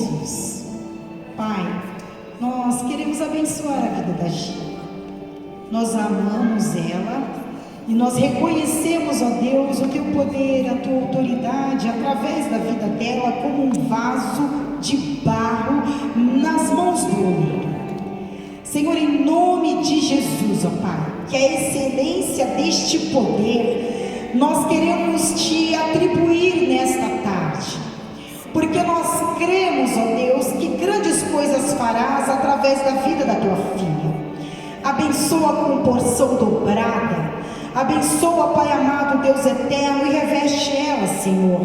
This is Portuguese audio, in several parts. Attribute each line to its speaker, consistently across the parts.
Speaker 1: Jesus. Pai, nós queremos abençoar a vida da Gi. Nós amamos ela e nós reconhecemos, ó Deus, o teu poder, a tua autoridade através da vida dela como um vaso de barro nas mãos do oleiro. Senhor, em nome de Jesus, ó Pai, que a excelência deste poder nós queremos te atribuir nesta tarde, porque nós cremos, ó Deus, que grandes coisas farás através da vida da tua filha. Abençoa com porção dobrada, abençoa, Pai amado, Deus eterno, e reveste ela, Senhor,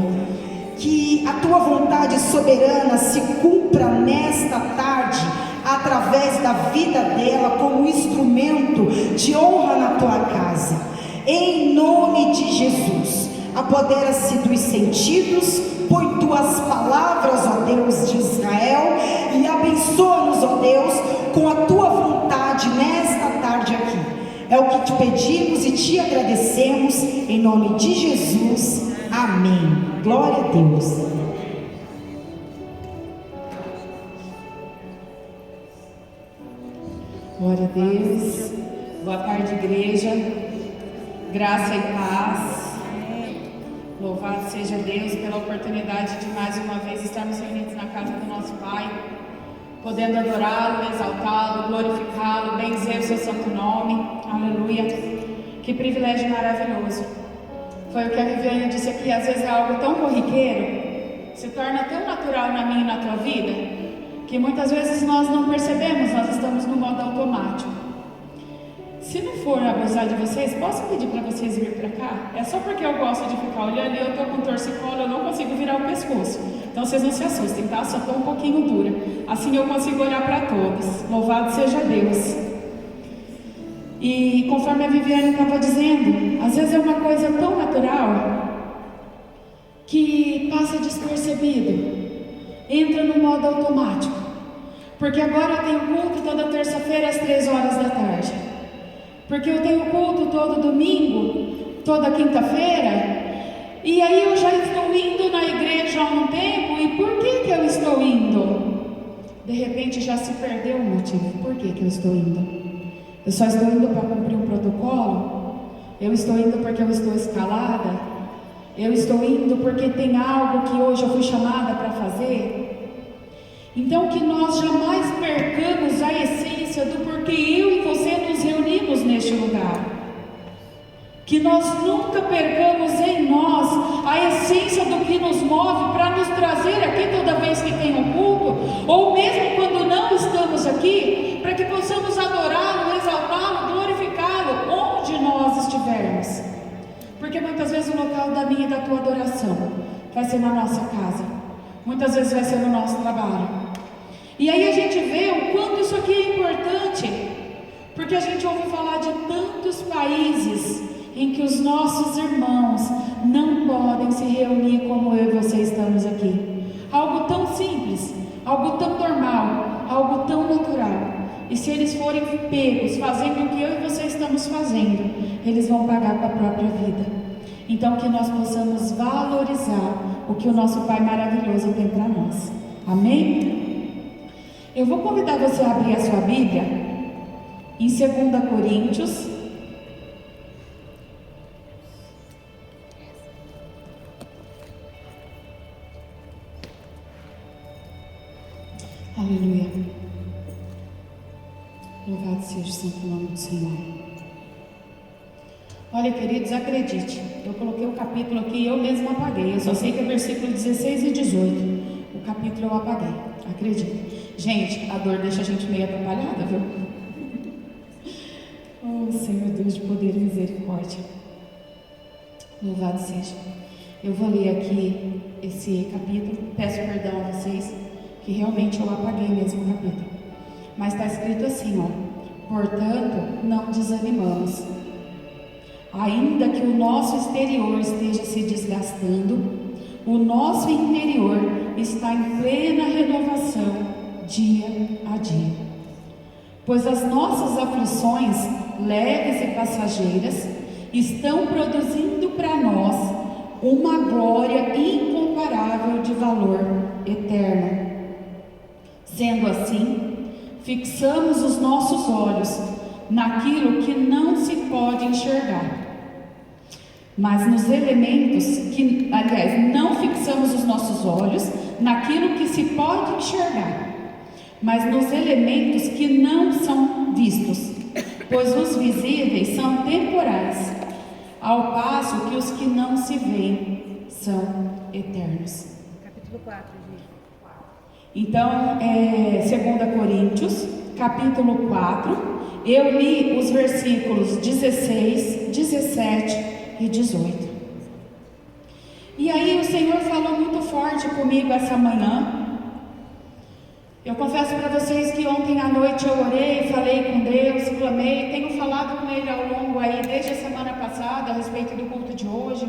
Speaker 1: que a tua vontade soberana se cumpra nesta tarde, através da vida dela, como instrumento de honra na tua casa, em nome de Jesus. Apodera-se dos sentidos, por tuas palavras, ó Deus de Israel, e abençoa-nos, ó Deus, com a tua vontade nesta tarde aqui. É o que te pedimos e te agradecemos, em nome de Jesus, amém. Glória a Deus.
Speaker 2: Glória a Deus. Boa tarde, igreja. Graça e paz. Louvado seja Deus pela oportunidade de mais uma vez estarmos reunidos na casa do nosso Pai, podendo adorá-lo, exaltá-lo, glorificá-lo, benzer o seu santo nome. Aleluia. Que privilégio maravilhoso. Foi o que a Viviane disse aqui, às vezes é algo tão corriqueiro, se torna tão natural na minha e na tua vida, que muitas vezes nós não percebemos, nós estamos no modo automático. Se não for abusar de vocês, posso pedir para vocês virem para cá? É só porque eu gosto de ficar olhando e eu estou com torcicolo, eu não consigo virar o pescoço. Então vocês não se assustem, tá? Só estou um pouquinho dura. Assim eu consigo olhar para todos. Louvado seja Deus. E conforme a Viviane estava dizendo, às vezes é uma coisa tão natural que passa despercebido. Entra no modo automático, porque agora eu tenho culto toda terça-feira às 3 horas da tarde, porque eu tenho culto todo domingo, toda quinta-feira, e aí eu já estou indo na igreja há um tempo, e por que eu estou indo? De repente já se perdeu o motivo. Por que eu estou indo? Eu só estou indo para cumprir um protocolo? Eu estou indo porque eu estou escalada? Eu estou indo porque tem algo que hoje eu fui chamada para fazer? Então que nós jamais percamos a essência do porquê eu e você nos reunimos neste lugar. Que nós nunca percamos em nós a essência do que nos move para nos trazer aqui toda vez que tem um culto, ou mesmo quando não estamos aqui, para que possamos adorá-lo, exaltá-lo, glorificá-lo, onde nós estivermos. Porque muitas vezes o local da minha e da tua adoração vai ser na nossa casa, muitas vezes vai ser no nosso trabalho. E aí a gente vê o quanto isso aqui é importante, porque a gente ouve falar de tantos países em que os nossos irmãos não podem se reunir como eu e você estamos aqui. Algo tão simples, algo tão normal, algo tão natural. E se eles forem pegos fazendo o que eu e você estamos fazendo, eles vão pagar com a própria vida. Então que nós possamos valorizar o que o nosso Pai maravilhoso tem para nós. Amém? Eu vou convidar você a abrir a sua Bíblia em 2 Coríntios. Aleluia. Louvado seja o santo nome do Senhor. Olha, queridos, acredite, eu coloquei o capítulo aqui e eu mesma apaguei. Eu só sei que é versículo 16 e 18. O capítulo eu apaguei, acredite. Gente, a dor deixa a gente meio atrapalhada, viu? Oh, Senhor Deus de poder e misericórdia. Louvado seja. Eu vou ler aqui esse capítulo. Peço perdão a vocês, que realmente eu apaguei mesmo o capítulo. Mas está escrito assim, ó: portanto, não desanimamos. Ainda que o nosso exterior esteja se desgastando, o nosso interior está em plena renovação, dia a dia. Pois as nossas aflições, leves e passageiras, estão produzindo para nós uma glória incomparável de valor eterno. Sendo assim, fixamos os nossos olhos naquilo que não se pode enxergar. Mas nos elementos que, aliás, não fixamos os nossos olhos naquilo que se pode enxergar, mas nos elementos que não são vistos, pois os visíveis são temporais, ao passo que os que não se veem são eternos.
Speaker 3: Capítulo 4, gente.
Speaker 2: Então, 2 Coríntios, capítulo 4, eu li os versículos 16, 17 e 18. E aí o Senhor falou muito forte comigo essa manhã. Eu confesso para vocês que ontem à noite eu orei, falei com Deus, clamei, tenho falado com Ele ao longo aí, desde a semana passada, a respeito do culto de hoje,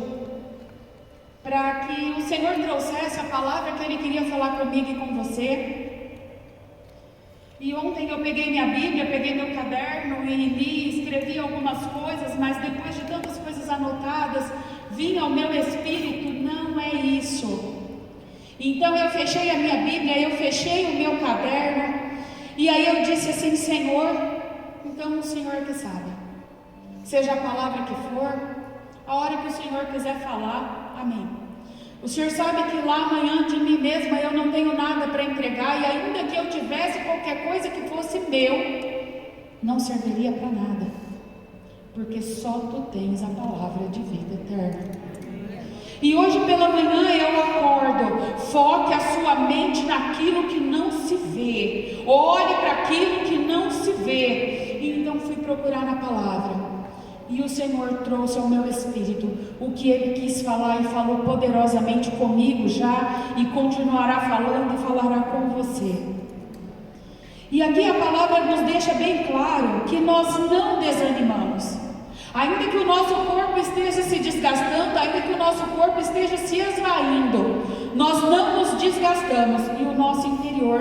Speaker 2: para que o Senhor trouxesse a palavra que Ele queria falar comigo e com você. E ontem eu peguei minha Bíblia, peguei meu caderno e li, escrevi algumas coisas, mas depois de tantas coisas anotadas, vinha ao meu espírito, não é isso. Então eu fechei a minha Bíblia, eu fechei o meu caderno, e aí eu disse assim: Senhor, então o Senhor que sabe, seja a palavra que for, a hora que o Senhor quiser falar, amém. O Senhor sabe que lá amanhã de mim mesma eu não tenho nada para entregar, e ainda que eu tivesse qualquer coisa que fosse meu, não serviria para nada, porque só Tu tens a palavra de vida eterna. E hoje pela manhã eu acordo, foque a sua mente naquilo que não se vê, olhe para aquilo que não se vê. E então fui procurar na palavra, e o Senhor trouxe ao meu espírito o que Ele quis falar, e falou poderosamente comigo já, e continuará falando e falará com você. E aqui a palavra nos deixa bem claro que nós não desanimamos. Ainda que o nosso corpo esteja se desgastando, ainda que o nosso corpo esteja se esvaindo, nós não nos desgastamos, e o nosso interior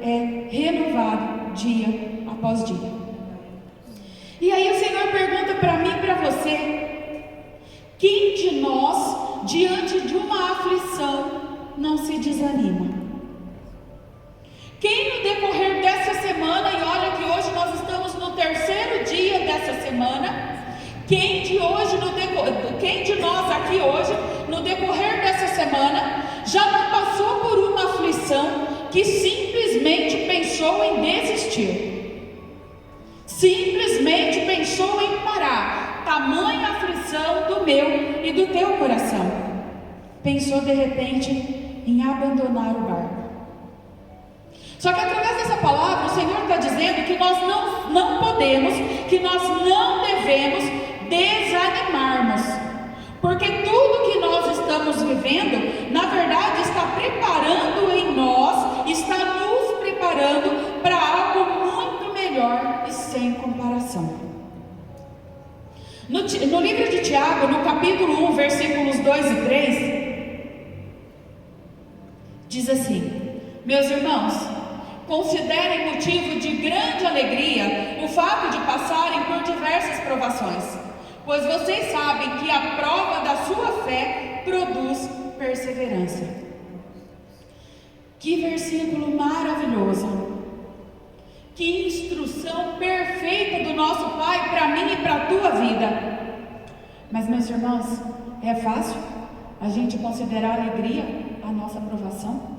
Speaker 2: é renovado dia após dia. E aí o Senhor pergunta para mim e para você: quem de nós, diante de uma aflição, não se desanima? Quem no decorrer dessa semana, e olha que hoje nós estamos no terceiro dia dessa semana, quem de nós aqui hoje, no decorrer dessa semana, já não passou por uma aflição que simplesmente pensou em desistir? Simplesmente pensou em parar, tamanha aflição do meu e do teu coração. Pensou de repente em abandonar o barco. Só que através dessa palavra o Senhor está dizendo que nós não podemos, que nós não devemos desanimarmos, porque tudo que nós estamos vivendo, na verdade, está preparando em nós, está nos preparando para algo muito melhor e sem comparação. No livro de Tiago, no capítulo 1, versículos 2 e 3, diz assim: meus irmãos, considerem motivo de grande alegria o fato de passarem por diversas provações, pois vocês sabem que a prova da sua fé produz perseverança. Que versículo maravilhoso! Que instrução perfeita do nosso Pai para mim e para a tua vida. Mas, meus irmãos, é fácil a gente considerar alegria a nossa provação?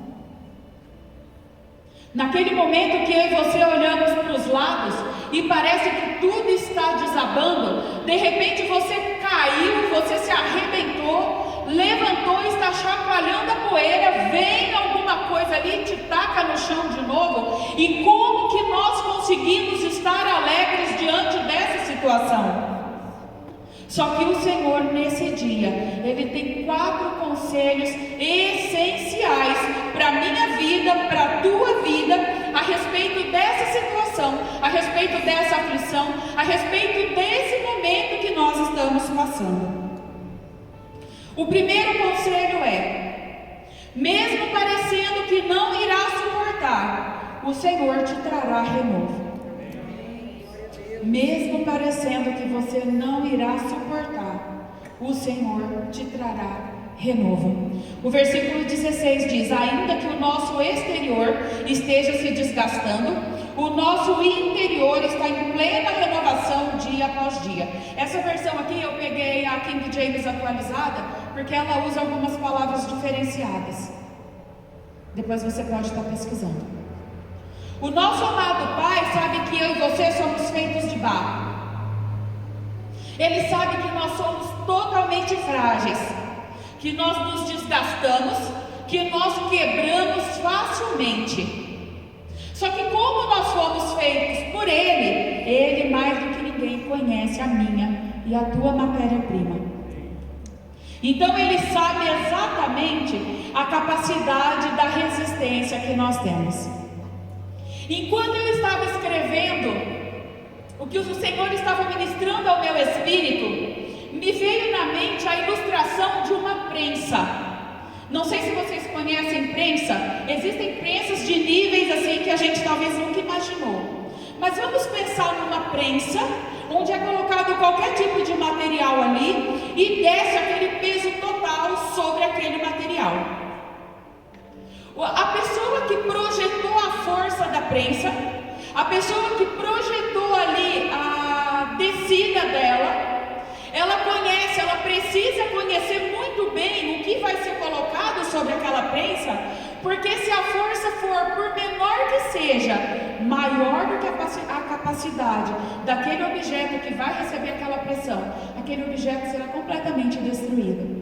Speaker 2: Naquele momento que eu e você olhamos para os lados e parece que tudo está desabando, de repente você caiu, você se arrebentou, levantou e está chacoalhando a poeira, vem alguma coisa ali e te taca no chão de novo. E como que nós conseguimos estar alegres diante dessa situação? Só que o Senhor, nesse dia, Ele tem 4 conselhos essenciais para a minha vida, para a tua vida, a respeito dessa situação, a respeito dessa aflição, a respeito desse momento que nós estamos passando. O primeiro conselho é: mesmo parecendo que não irá suportar, o Senhor te trará renovo. Mesmo parecendo que você não irá suportar, o Senhor te trará renovo. O versículo 16 diz: ainda que o nosso exterior esteja se desgastando, o nosso interior está em plena renovação dia após dia. Essa versão aqui eu peguei a King James atualizada, porque ela usa algumas palavras diferenciadas. Depois você pode estar pesquisando. O nosso amado Pai sabe que eu e você somos feitos de barro. Ele sabe que nós somos totalmente frágeis, que nós nos desgastamos, que nós quebramos facilmente. Só que como nós fomos feitos por Ele mais do que ninguém conhece a minha e a tua matéria-prima. Então Ele sabe exatamente a capacidade da resistência que nós temos. Enquanto eu estava escrevendo o que o Senhor estava ministrando ao meu espírito, me veio na mente a ilustração de uma prensa. Não sei se vocês conhecem prensa. Existem prensas de níveis assim que a gente talvez nunca imaginou. Mas vamos pensar numa prensa onde é colocado qualquer tipo de material ali e desce aquele peso total sobre aquele material. A pessoa que projetou a força da prensa, a pessoa que projetou ali a descida dela, ela conhece, ela precisa conhecer muito bem o que vai ser colocado sobre aquela prensa, porque se a força for, por menor que seja, maior do que a capacidade daquele objeto que vai receber aquela pressão, aquele objeto será completamente destruído.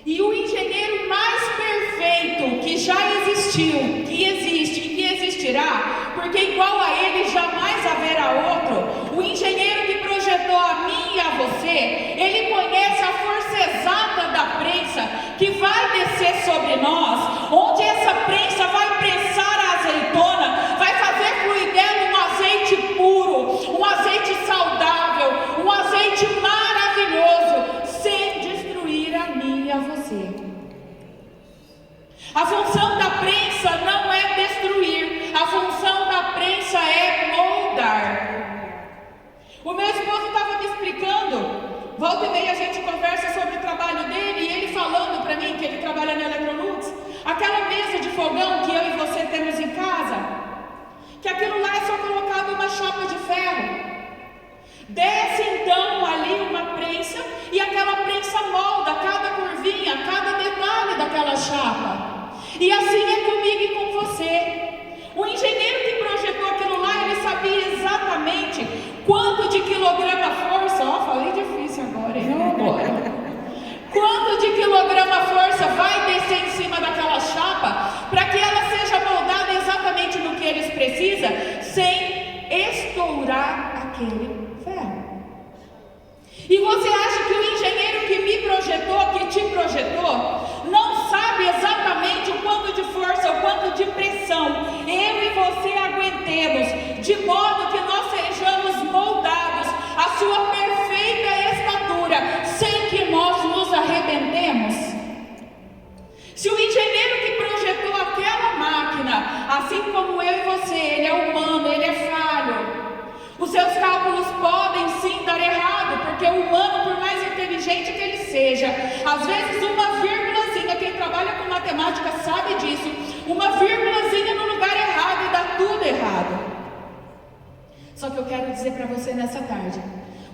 Speaker 2: E o engenheiro mais perfeito que já existiu, que existe e que existirá, porque igual a ele jamais haverá outro, o engenheiro que projetou a mim e a você, ele conhece a força exata da prensa que vai descer sobre nós, onde essa prensa vai prensar a azeitona, vai fazer fluir dela um azeite puro, um azeite saudável, um azeite maravilhoso, sem destruir a mim e a você. A função da prensa não é destruir, a função da prensa é moldar. O meu esposo estava me explicando, volta e meia a gente conversa sobre o trabalho dele, e ele falando para mim que ele trabalha na Electrolux, aquela mesa de fogão que eu e você temos em casa, que aquilo lá é só colocado uma chapa de ferro. Desce então ali uma prensa, e aquela prensa molda cada curvinha, cada detalhe daquela chapa. E assim é comigo e com você. O engenheiro que projetou aquilo lá, ele sabia exatamente quanto de quilograma força, falei difícil agora, hein? Quanto de quilograma força vai descer em cima daquela chapa, para que ela seja moldada exatamente no que eles precisam, sem estourar aquele ferro. E você acha que o engenheiro que me projetou, que te projetou, não sabe exatamente o quanto de força, o quanto de pressão eu e você aguentemos, de modo que nós sejamos moldados à sua perfeita estatura, sem que nós nos arrebentemos? Se o engenheiro que projetou aquela máquina, assim como eu e você, ele é humano, ele é falho, os seus cálculos podem sim dar errado, porque o humano, por mais inteligente que ele seja, às vezes uma vírgulazinha, quem trabalha com matemática sabe disso, uma vírgulazinha no lugar errado e dá tudo errado. Só que eu quero dizer para você nessa tarde,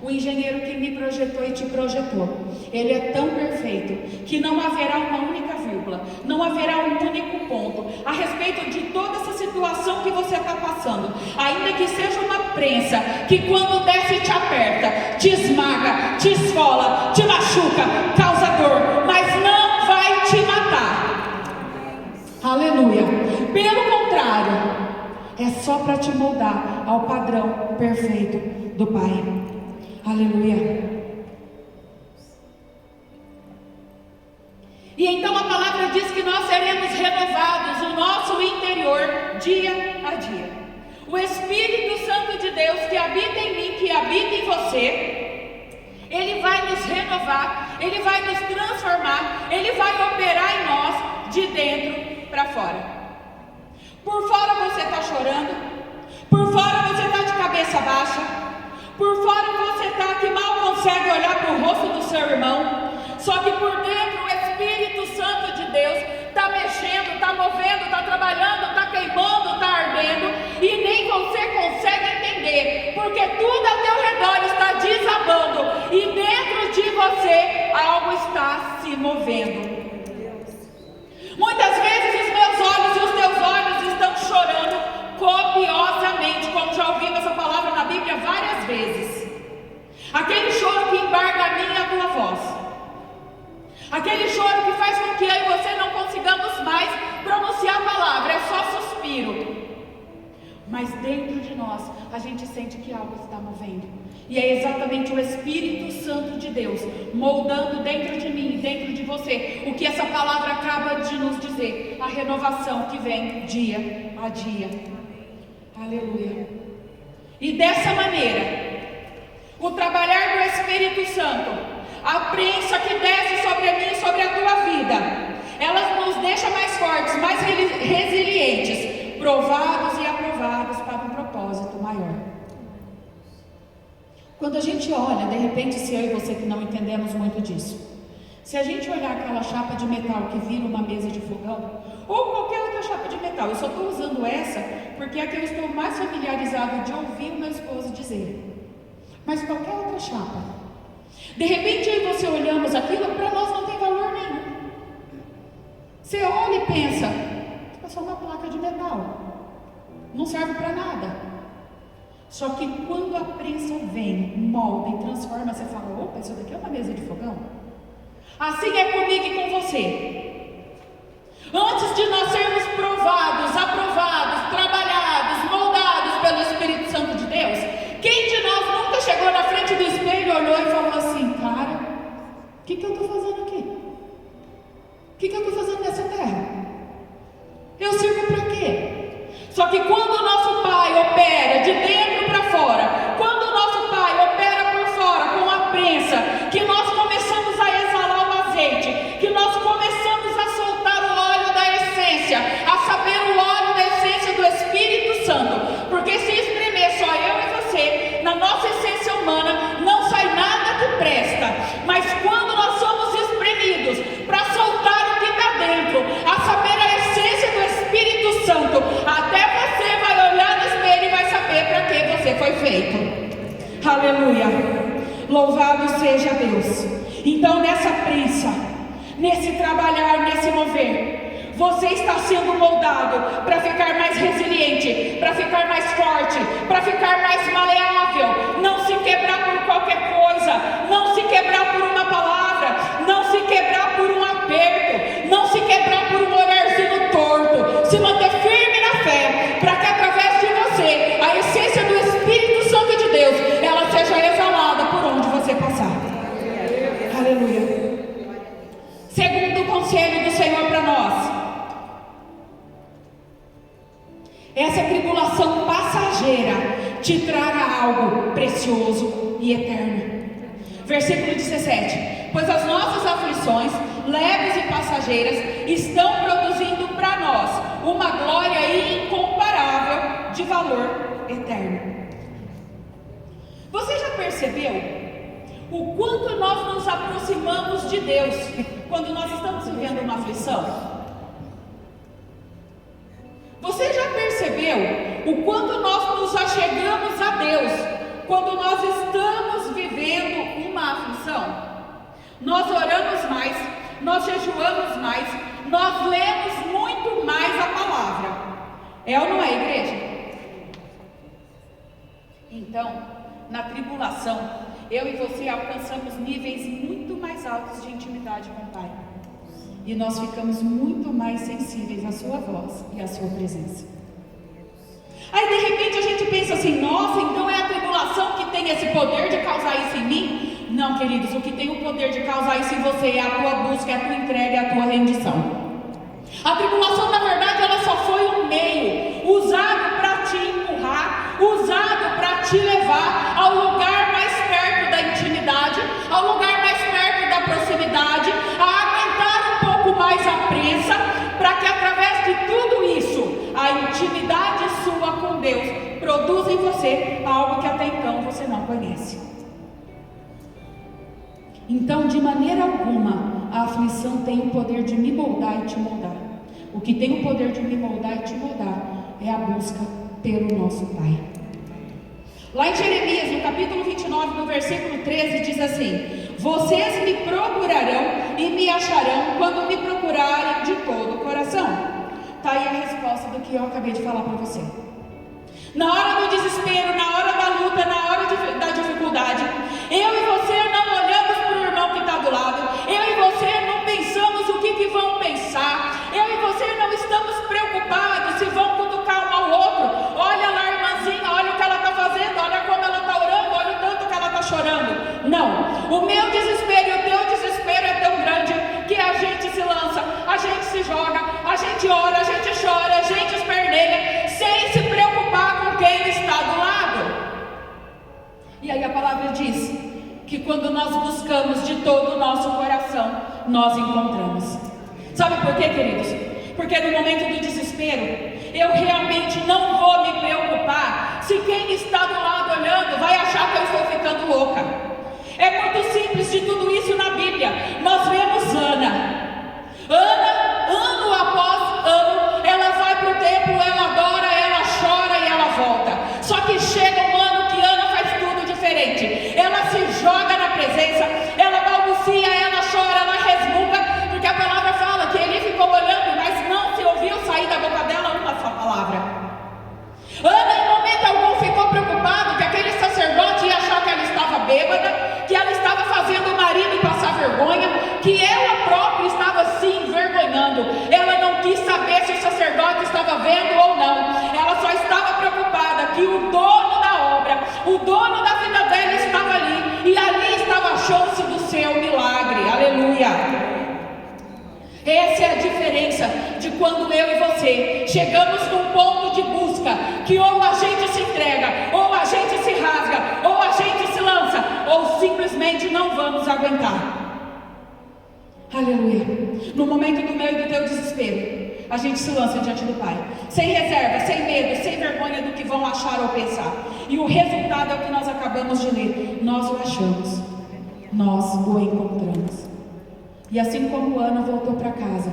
Speaker 2: o engenheiro que me projetou e te projetou, ele é tão perfeito que não haverá uma única vírgula, não haverá um único ponto a respeito de toda essa situação que você está passando, ainda que seja uma prensa que quando desce te aperta, te esmaga, te esfola, te machuca, causa dor, mas não vai te matar. Aleluia. Pelo contrário, é só para te moldar ao padrão perfeito do Pai. Aleluia. E então a palavra diz que nós seremos renovados, o nosso interior, dia a dia. O Espírito Santo de Deus que habita em mim, que habita em você, ele vai nos renovar, ele vai nos transformar, ele vai operar em nós de dentro para fora. Por fora você está chorando, por fora você está de cabeça baixa, por fora você está que mal consegue olhar para o rosto do seu irmão, Só que por dentro o Espírito Santo de Deus está mexendo, está movendo, está trabalhando, está queimando, está ardendo, e nem você consegue entender, porque tudo ao teu redor está desabando, e dentro de você algo está se movendo. Muitas vezes os meus olhos e os teus olhos estão chorando copiosamente, como já ouvimos essa palavra na Bíblia várias vezes. Aquele choro que embarga a minha e a tua voz. Aquele choro que faz com que eu e você não consigamos mais pronunciar a palavra, é só suspiro. Mas dentro de nós, a gente sente que algo está movendo. E é exatamente o Espírito Santo de Deus moldando dentro de mim, dentro de você, o que essa palavra acaba de nos dizer, a renovação que vem dia a dia. Aleluia. E dessa maneira, o trabalhar do Espírito Santo, a prensa que desce sobre a mim e sobre a tua vida, ela nos deixa mais fortes, mais resilientes, provados e aprovados para um propósito maior. Quando a gente olha, de repente, se eu e você que não entendemos muito disso, se a gente olhar aquela chapa de metal que vira uma mesa de fogão, ou qualquer outra chapa de metal, eu só estou usando essa porque é a que eu estou mais familiarizado de ouvir o meu esposo dizer, mas qualquer outra chapa, de repente eu e você olhamos aquilo, para nós não tem valor nenhum. Você olha e pensa, é só uma placa de metal, não serve para nada. Só que quando a prensa vem, molda e transforma, você fala, opa, isso daqui é uma mesa de fogão. Assim é comigo e com você. Antes de nós sermos provados, aprovados, trabalhados, moldados pelo Espírito Santo de Deus, quem de nós nunca chegou na frente do espelho, olhou e falou assim, cara, o que eu estou fazendo aqui? O que eu estou fazendo nessa terra? Eu sirvo para quê? Só que quando o nosso Pai opera de dentro para fora, quando o nosso Pai opera por fora com a prensa, que nós começamos a exalar o azeite, que nós começamos a soltar o óleo da essência, a saber o óleo da essência do Espírito Santo, porque se espremer só eu e você, na nossa essência humana, não sai nada que presta, mas quando nós somos espremidos para soltar o que está dentro, a saber a essência do Espírito Santo, até você vai olhar no espelho e vai saber para que você foi feito. Aleluia. Louvado seja Deus. Então nessa prensa, nesse trabalhar, nesse mover, você está sendo moldado para ficar mais resiliente, para ficar mais forte, para ficar mais maleável, não se quebrar por qualquer coisa, não se quebrar por uma palavra, não se quebrar por um aperto, não se quebrar por um olharzinho torto, se manter firme na fé, para que através de você, a essência do Espírito Santo de Deus, ela seja exalada por onde você passar. Aleluia. Segundo o conselho do Senhor para nós, essa tribulação passageira te trará algo precioso e eterno. Versículo 17: pois as nossas aflições, leves e passageiras, estão produzindo para nós uma glória incomparável de valor eterno. Você já percebeu o quanto nós nos aproximamos de Deus quando nós estamos vivendo uma aflição? Você já percebeu o quanto nós nos achegamos a Deus quando nós estamos vivendo uma aflição? Nós oramos mais, nós jejuamos mais, nós lemos muito mais a palavra. É ou não é, igreja? Então, na tribulação, eu e você alcançamos níveis muito mais altos de intimidade com o Pai. E nós ficamos muito mais sensíveis à sua voz e à sua presença. Aí de repente a gente pensa assim, nossa, então é a tribulação que tem esse poder de causar isso em mim? Não, queridos, o que tem o poder de causar isso em você é a tua busca, é a tua entrega, é a tua rendição. A tribulação, na verdade, ela só foi um meio usado para te empurrar, usado para te levar ao lugar mais perto da intimidade, ao lugar mais perto da proximidade, a aguentar um pouco mais a prensa, para que através de tudo isso, a intimidade sua com Deus produza em você algo que até então você não conhece. Então, de maneira alguma, a aflição tem o poder de me moldar e te moldar. O que tem o poder de me moldar e te moldar é a busca pelo nosso Pai. Lá em Jeremias, no capítulo 29, no versículo 13, diz assim: vocês me procurarão e me acharão quando me procurarem de todo o coração. Está aí a resposta do que eu acabei de falar para você. Na hora do desespero, na hora da luta, na hora da dificuldade, eu e você não olhamos para o irmão que está do lado, eu e você não pensamos o que vão pensar, eu e você não estamos preocupados se vão cutucar um ao outro. Olha lá a irmãzinha, olha o que ela está fazendo, olha como ela está orando, olha o tanto que ela está chorando. Não, o meu desespero e o teu desespero é tão grande que a gente se lança, a gente se joga, a gente ora, a gente chora, a gente esperneia, sem se preocupar com quem está do lado. E aí a palavra diz que quando nós buscamos de todo o nosso coração, nós encontramos. Sabe por quê, queridos? Porque no momento do desespero, eu realmente não vou me preocupar se quem está do lado olhando vai achar que eu estou ficando louca. É muito simples de tudo isso na Bíblia. Nós vemos Ana, ano após ano, ela vai para o templo, ela adora, ela chora e ela volta. Só que chega um ano que Ana faz tudo diferente. Ela se joga na presença, ela balbucia, ela chora, ela resmunga, porque a palavra fala que ele ficou olhando, mas não se ouviu sair da boca dela uma só palavra. Ana, em momento algum, ficou preocupado que aquele sacerdote ia achar que ela estava bêbada, que ela estava fazendo o marido passar vergonha, que ela própria estava se envergonhando. Ela não quis saber se o sacerdote estava vendo ou não. Ela só estava preocupada que o dono da obra, o dono da vida dela estava ali, e ali estava a chance do seu milagre. Aleluia! Essa é a diferença de quando eu e você chegamos num ponto de busca, que ou a gente se entrega, ou a gente se rasga, ou a gente se lança, ou simplesmente não vamos aguentar. Aleluia! No momento do meu e do teu desespero, a gente se lança diante do Pai, sem reserva, sem medo, sem vergonha do que vão achar ou pensar. E o resultado é o que nós acabamos de ler. Nós o achamos, nós o encontramos. E assim como Ana voltou para casa,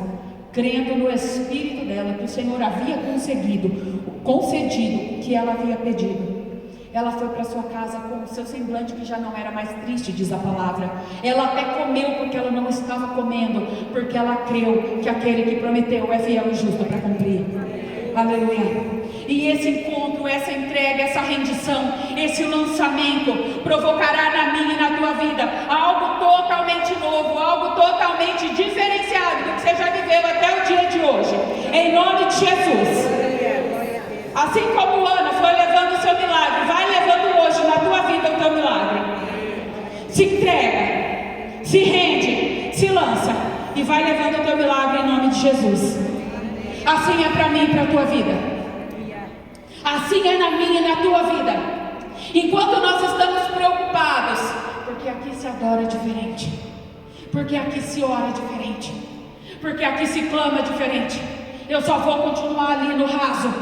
Speaker 2: crendo no espírito dela, que o Senhor havia concedido o que ela havia pedido, ela foi para sua casa com o seu semblante que já não era mais triste, diz a palavra. Ela até comeu porque ela não estava comendo, porque ela creu que aquele que prometeu é fiel e justo para cumprir. Aleluia! E esse encontro, essa entrega, essa rendição, esse lançamento provocará na minha e na tua vida algo totalmente novo, algo totalmente diferenciado do que você já viveu até o dia de hoje, em nome de Jesus. Assim como Ana foi levando o seu milagre, vai levando hoje na tua vida o teu milagre. Se entrega, se rende, se lança e vai levando o teu milagre em nome de Jesus. Assim é para mim e para a tua vida. Assim é na minha e na tua vida. Enquanto nós estamos preocupados, porque aqui se adora diferente, porque aqui se ora diferente, porque aqui se clama diferente, eu só vou continuar ali no raso.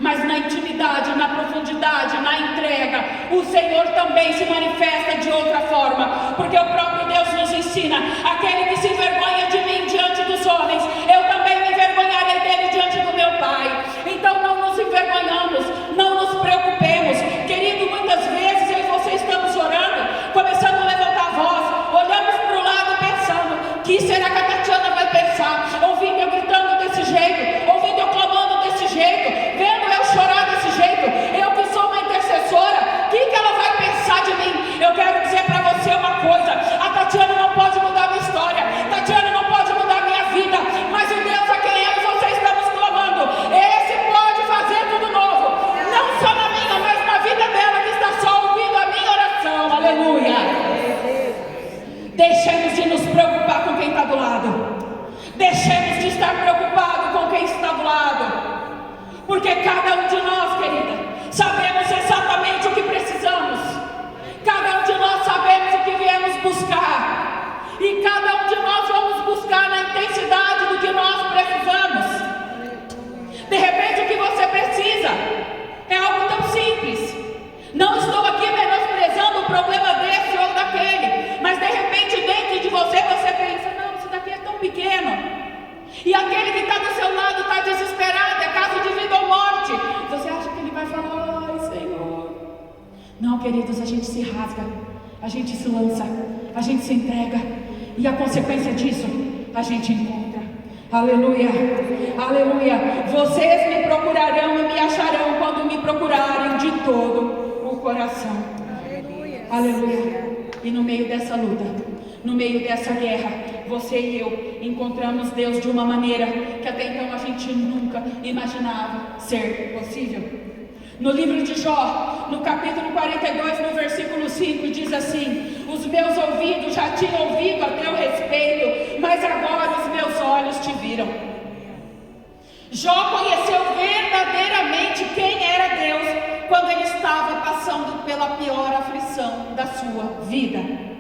Speaker 2: Mas na intimidade, na profundidade, na entrega, o Senhor também se manifesta de outra forma, porque o próprio Deus nos ensina: aquele que se envergonha de mim diante dos homens, eu também me envergonharei dele diante do meu Pai. Então não nos envergonhamos, não nos preocupemos, querido. Muitas vezes eu e você estamos orando, começando a levantar a voz, olhamos para o lado pensando: que será que a Tatiana vai pensar? Ouvindo eu gritando desse jeito, ouvindo eu clamando desse jeito, vendo eu chorar desse jeito, eu que sou uma intercessora, o que ela vai pensar de mim? Eu quero dizer para você uma coisa: a Tatiana não pode mudar a minha história, Tatiana não pode mudar e aquele que está do seu lado está desesperado, é caso de vida ou morte, você acha que ele vai falar: ai, Senhor? Não, queridos, a gente se rasga, a gente se lança, a gente se entrega, e a consequência disso a gente encontra. Aleluia, aleluia. Vocês me procurarão e me acharão quando me procurarem de todo o coração. Aleluia, aleluia. E no meio dessa luta, no meio dessa guerra, você e eu encontramos Deus de uma maneira que até então a gente nunca imaginava ser possível. No livro de Jó, no capítulo 42, no versículo 5, diz assim: os meus ouvidos já tinham ouvido a teu respeito, mas agora os meus olhos te viram. Jó conheceu verdadeiramente quem era Deus quando ele estava passando pela pior aflição da sua vida.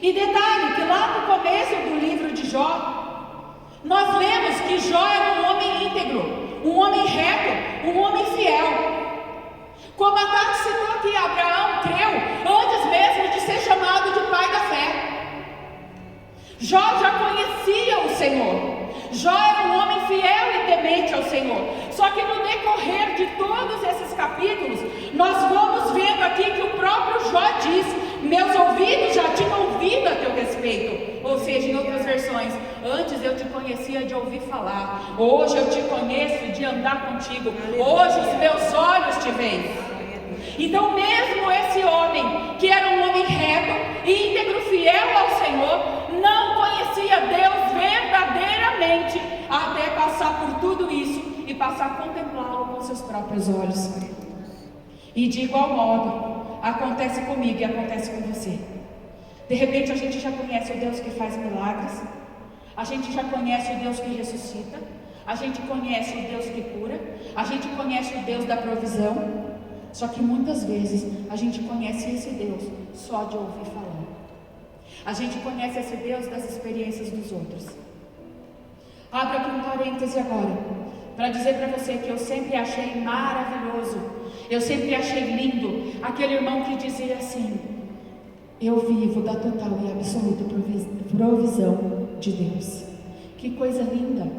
Speaker 2: E detalhe que lá no começo do livro de Jó, nós lemos que Jó era um homem íntegro, um homem reto, um homem fiel. Como a Tati citou aqui, Abraão creu antes mesmo de ser chamado de pai da fé. Jó já conhecia o Senhor. Jó era um homem fiel e temente ao Senhor. Só que no decorrer de todos esses capítulos, nós vamos vendo aqui que o próprio Jó diz: meus ouvidos já tinham ouvido a teu respeito. Ou seja, em outras versões, antes eu te conhecia de ouvir falar, hoje eu te conheço de andar contigo, hoje os meus olhos te veem. Então mesmo esse homem, que era um homem reto, íntegro, fiel ao Senhor, não conhecia Deus verdadeiramente, até passar por tudo isso e passar a contemplá-lo com seus próprios olhos. E de igual modo, acontece comigo e acontece com você. De repente a gente já conhece o Deus que faz milagres, a gente já conhece o Deus que ressuscita, a gente conhece o Deus que cura, a gente conhece o Deus da provisão. Só que muitas vezes a gente conhece esse Deus só de ouvir falar. A gente conhece esse Deus das experiências dos outros. Abra aqui um parêntese agora, para dizer para você que eu sempre achei maravilhoso, eu sempre achei lindo aquele irmão que dizia assim: eu vivo da total e absoluta provisão de Deus. Que coisa linda!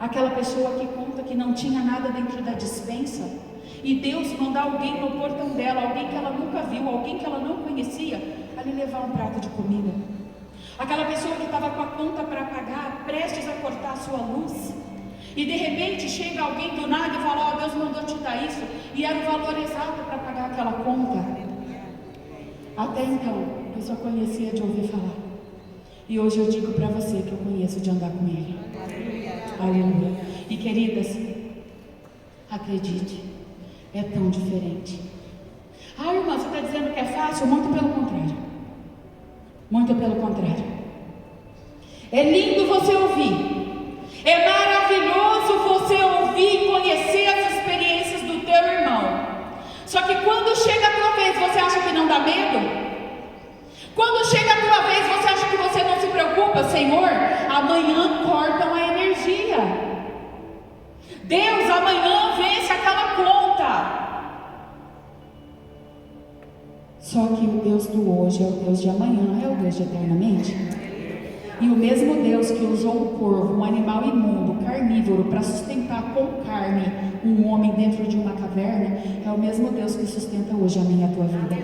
Speaker 2: Aquela pessoa que conta que não tinha nada dentro da despensa, e Deus mandar alguém no portão dela, alguém que ela nunca viu, alguém que ela não conhecia, a lhe levar um prato de comida. Aquela pessoa que estava com a conta para pagar, prestes a cortar a sua luz, e de repente chega alguém do nada e fala: ó, Deus mandou te dar isso, e era o valor exato para pagar aquela conta. Até então, eu só conhecia de ouvir falar, e hoje eu digo para você que eu conheço de andar com Ele. Aleluia. E queridas, acredite, é tão diferente. Ah, irmã, você está dizendo que é fácil? Muito pelo contrário. Muito pelo contrário. É lindo você ouvir. É maravilhoso você ouvir e conhecer as experiências do teu irmão. Só que quando chega a tua vez, você acha que não dá medo? Quando chega a tua vez, você acha que você não se preocupa? Senhor, amanhã cortam a energia. Deus, amanhã vence aquela conta. Só que o Deus do hoje é o Deus de amanhã, é o Deus de eternamente. E o mesmo Deus que usou um corvo, um animal imundo, carnívoro, para sustentar com carne um homem dentro de uma caverna, é o mesmo Deus que sustenta hoje a minha e a tua vida.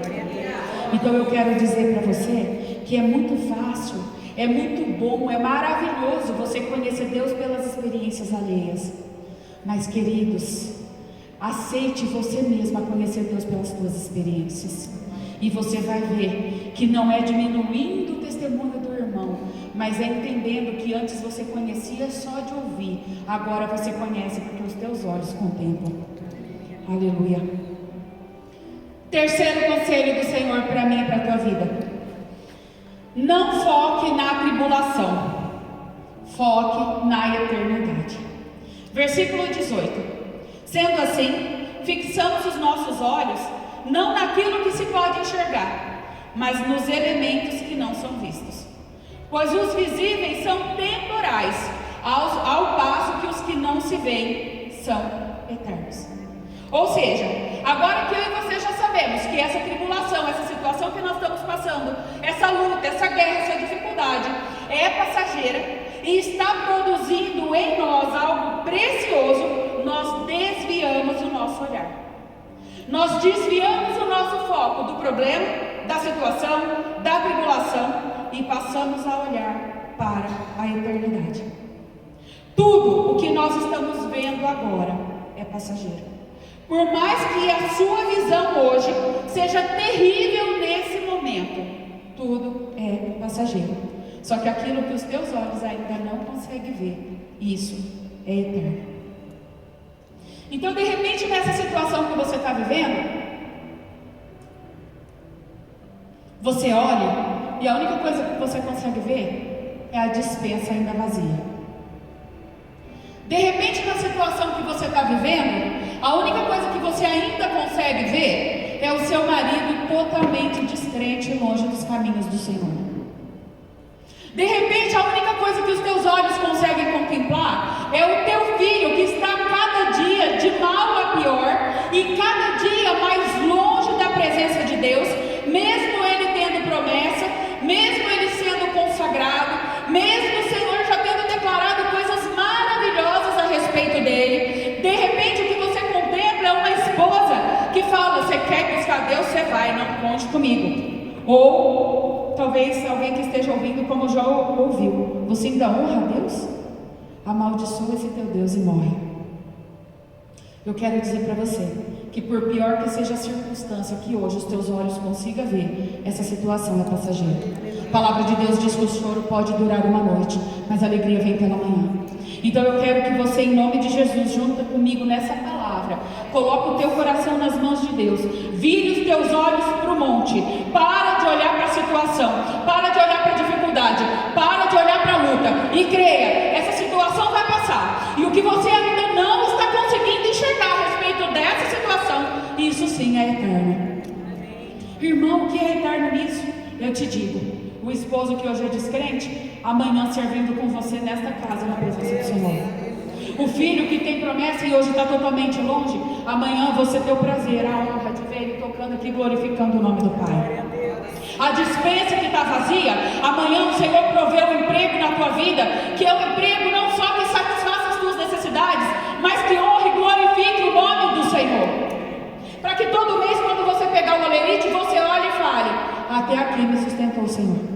Speaker 2: Então eu quero dizer para você que é muito fácil, é muito bom, é maravilhoso você conhecer Deus pelas experiências alheias. Mas queridos, aceite você mesma conhecer Deus pelas suas experiências. E você vai ver que não é diminuindo o testemunho do irmão, mas é entendendo que antes você conhecia só de ouvir, agora você conhece porque os teus olhos contemplam. Aleluia. Terceiro conselho do Senhor para mim e para a tua vida: não foque na tribulação, foque na eternidade. Versículo 18. Sendo assim, fixamos os nossos olhos não naquilo que se pode enxergar, mas nos elementos que não são vistos. Pois os visíveis são temporais, ao passo que os que não se veem são eternos. Ou seja, agora que eu e você já sabemos que essa tribulação, essa situação que nós estamos passando, essa luta, essa guerra, essa dificuldade é passageira, e está produzindo em nós algo precioso, nós desviamos o nosso olhar. Nós desviamos o nosso foco do problema, da situação, da tribulação e passamos a olhar para a eternidade. Tudo o que nós estamos vendo agora é passageiro. Por mais que a sua visão hoje seja terrível nesse momento, tudo é passageiro. Só que aquilo que os teus olhos ainda não conseguem ver, isso é eterno. Então, de repente, nessa situação que você está vivendo, você olha e a única coisa que você consegue ver é a despensa ainda vazia. De repente, na situação que você está vivendo, a única coisa que você ainda consegue ver é o seu marido totalmente descrente e longe dos caminhos do Senhor. De repente, a única coisa que os teus olhos conseguem contemplar é o teu filho que está cada dia de mal a pior e cada dia mais longe da presença de Deus, mesmo ele tendo promessa, mesmo ele sendo consagrado, mesmo o Senhor já tendo declarado coisas maravilhosas a respeito dele. De repente, o que você contempla é uma esposa que fala: você quer buscar Deus, você vai, não conte comigo. Ou talvez alguém que esteja ouvindo, como já ouviu: você ainda honra a Deus? Amaldiçoa esse teu Deus e morre. Eu quero dizer para você que, por pior que seja a circunstância que hoje os teus olhos consigam ver, essa situação é passageira. A palavra de Deus diz que o choro pode durar uma noite, mas a alegria vem pela manhã. Então eu quero que você, em nome de Jesus, junta comigo nessa palavra, coloque o teu coração nas mãos de Deus, vire os teus olhos para o monte, para de olhar para a situação, para de olhar para a dificuldade, para de olhar para a luta e creia, essa situação vai passar, e o que você ainda não está conseguindo enxergar a respeito dessa situação, isso sim é eterno. Irmão, o que é eterno nisso? Eu te digo: o esposo que hoje é descrente, amanhã servindo com você nesta casa, na presença do Senhor. O filho que tem promessa e hoje está totalmente longe, amanhã você tem o prazer, a honra de ver ele tocando aqui, glorificando o nome do Pai. A despensa que está vazia, amanhã o Senhor provê um emprego na tua vida, que é um emprego não só que satisfaça as tuas necessidades, mas que honre e glorifique o nome do Senhor. Para que todo mês, quando você pegar o olerite, você olhe e fale: até aqui me sustentou o Senhor.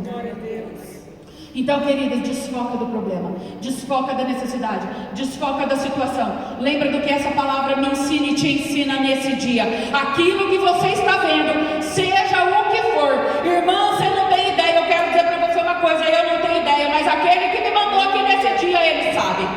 Speaker 2: Então, queridas, desfoca do problema, desfoca da necessidade, desfoca da situação. Lembra do que essa palavra me ensina e te ensina nesse dia. Aquilo que você está vendo, seja o que for. Irmã, você não tem ideia. Eu quero dizer para você uma coisa: eu não tenho ideia, mas aquele que me mandou aqui nesse dia, ele sabe.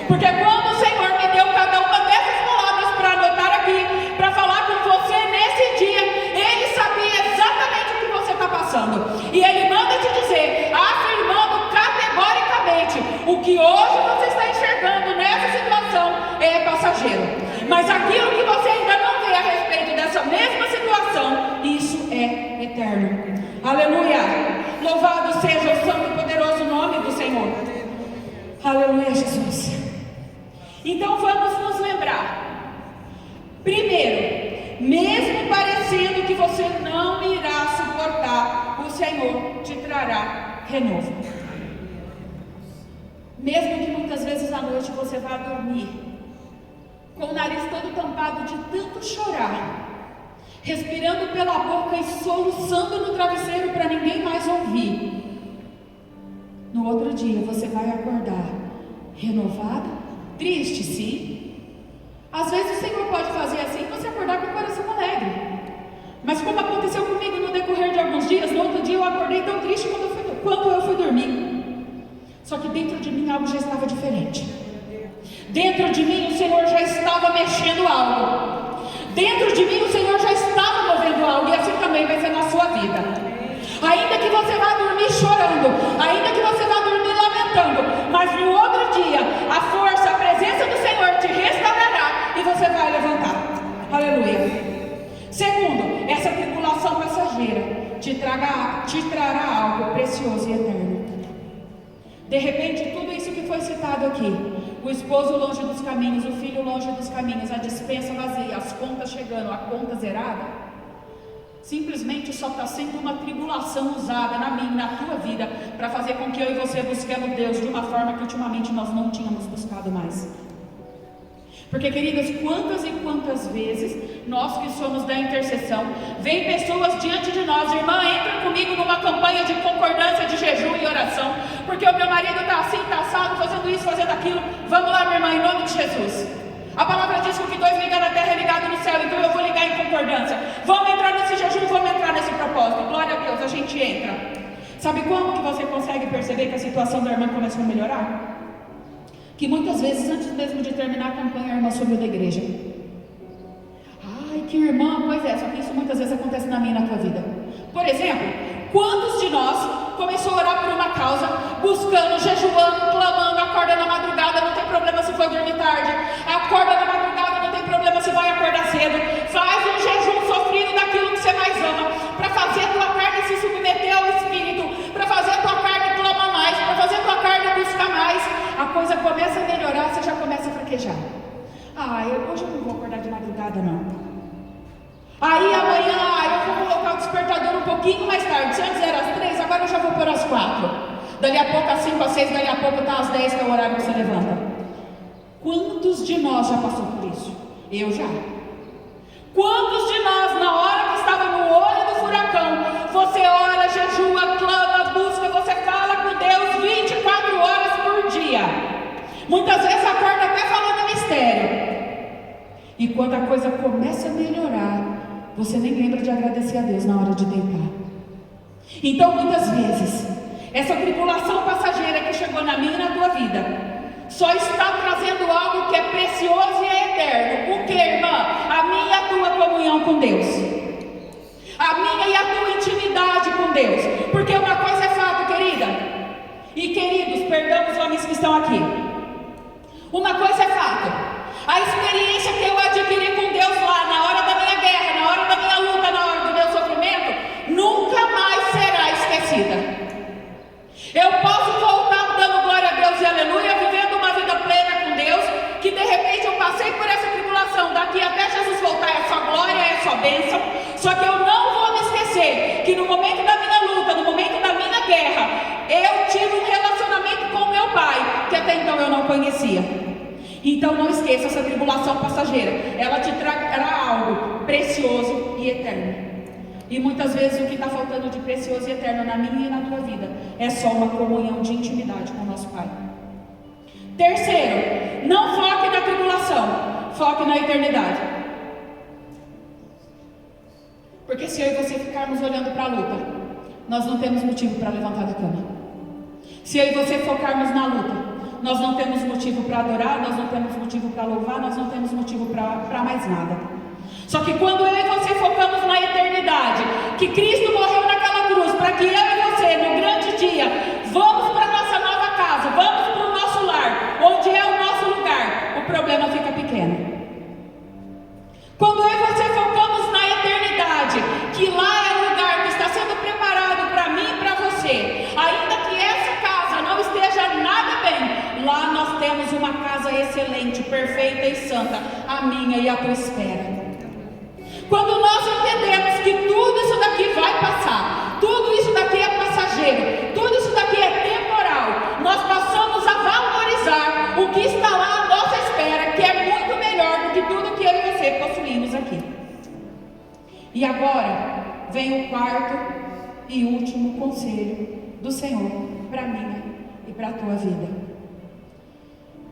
Speaker 2: Porque quando o Senhor me deu cada uma dessas palavras para anotar aqui, para falar com você nesse dia, ele sabia exatamente o que você está passando. E ele manda te dizer, afirmando categoricamente: o que hoje você está enxergando nessa situação é passageiro. Mas aquilo que você ainda não vê a respeito dessa mesma situação, isso é eterno. Aleluia! Louvado seja o santo e poderoso nome do Senhor. Aleluia, Jesus. Então vamos nos lembrar. Primeiro, mesmo parecendo que você não irá suportar, o Senhor te trará renovo. Mesmo que muitas vezes à noite você vá dormir com o nariz todo tampado de tanto chorar, respirando pela boca e soluçando no travesseiro para ninguém mais ouvir, no outro dia você vai acordar renovado, triste sim. Às vezes o Senhor pode fazer assim, você acordar com o coração alegre. Mas como aconteceu comigo no decorrer de alguns dias, no outro dia eu acordei tão triste quanto eu fui dormir. Só que dentro de mim algo já estava diferente. Dentro de mim o Senhor já estava mexendo algo. Dentro de mim o Senhor já estava movendo algo, e assim também vai ser na sua vida. Ainda que você vá dormir chorando, ainda que você vá dormir lamentando, mas no outro dia a força, a presença do Senhor te restaurará e você vai levantar. Aleluia. Segundo, essa tribulação passageira te trará algo precioso e eterno. De repente, tudo isso que foi citado aqui, o esposo longe dos caminhos, o filho longe dos caminhos, a despensa vazia, as contas chegando, a conta zerada, Simplesmente só está sendo uma tribulação usada na minha e na tua vida para fazer com que eu e você busquemos Deus de uma forma que ultimamente nós não tínhamos buscado mais. Porque, queridas, quantas e quantas vezes nós que somos da intercessão, vem pessoas diante de nós, irmã, entra comigo numa campanha de concordância de jejum e oração, porque o meu marido está assim, está assado, fazendo isso, fazendo aquilo. Vamos lá, minha irmã, em nome de Jesus. A palavra diz que o que dois ligam na terra é ligado no céu, então eu vou ligar em concordância. Vamos entrar nesse jejum, vamos entrar nesse propósito. Glória a Deus, a gente entra. Sabe como que você consegue perceber que a situação da irmã começou a melhorar? Que muitas vezes, antes mesmo de terminar a campanha, a irmã subiu da igreja. Ai, que irmã, pois é, só que isso muitas vezes acontece na minha e na tua vida. Por exemplo, quantos de nós começou a orar por uma causa, buscando, jejuando, clamando, acorda na madrugada, não tem problema se for dormir tarde, acorda na madrugada, não tem problema se vai acordar cedo, faz um jejum sofrido daquilo que você mais ama, para fazer a tua carne se submeter ao Espírito, para fazer a tua carne clamar mais, para fazer a tua carne buscar mais. A coisa começa a melhorar, você já começa a fraquejar. Hoje eu não vou acordar de madrugada não. Aí amanhã, eu vou colocar o despertador um pouquinho mais tarde. Se antes era às 3, agora eu já vou pôr às 4. Dali a pouco às 5, às 6, dali a pouco está às 10, que é o horário que você levanta. Quantos de nós já passou por isso? Eu já. Quantos de nós, na hora que estava no olho do furacão, você ora, jejua, clama, busca, você fala com Deus 24 horas por dia. Muitas vezes acorda até falando mistério. E quando a coisa começa a melhorar, você nem lembra de agradecer a Deus na hora de deitar. Então, muitas vezes, essa tribulação passageira que chegou na minha e na tua vida, só está trazendo algo que é precioso e é eterno. O que, irmã? A minha e a tua comunhão com Deus. A minha e a tua intimidade com Deus. Porque uma coisa é fato, querida. E queridos, perdão os homens que estão aqui. Uma coisa é fato. A experiência que eu adquiri com Deus lá, na hora da minha guerra, na hora da minha luta, na hora do meu sofrimento, nunca mais será esquecida. Eu posso voltar dando glória a Deus e aleluia, vivendo uma vida plena com Deus, que de repente eu passei por essa tribulação, daqui até Jesus voltar é só glória, é só bênção, só que eu não vou me esquecer que no momento da minha luta, no momento da minha guerra, eu tive um relacionamento com meu pai, que até então eu não conhecia. Então não esqueça, essa tribulação passageira, ela te trará algo precioso e eterno. E muitas vezes o que está faltando de precioso e eterno na minha e na tua vida é só uma comunhão de intimidade com o nosso Pai. Terceiro, não foque na tribulação, foque na eternidade. Porque se eu e você ficarmos olhando para a luta, nós não temos motivo para levantar da cama. Se eu e você focarmos na luta, nós não temos motivo para adorar, nós não temos motivo para louvar, nós não temos motivo para mais nada. Só que quando eu e você focamos na eternidade, que Cristo morreu naquela cruz, para que eu e você, no grande dia, vamos para a nossa nova casa, vamos para o nosso lar, onde é o nosso lugar, o problema fica pequeno. Quando eu e você focamos na eternidade, que lá é o lugar que está sendo preparado para mim e para você, ainda que essa casa não esteja nada bem, lá nós temos uma casa excelente, perfeita e santa, a minha e a tua espera. Quando nós entendemos que tudo isso daqui vai passar, tudo isso daqui é passageiro, tudo isso daqui é temporal, nós passamos a valorizar o que está lá à nossa espera, que é muito melhor do que tudo que eu e você possuímos aqui. E agora vem o quarto e último conselho do Senhor para mim e para a tua vida.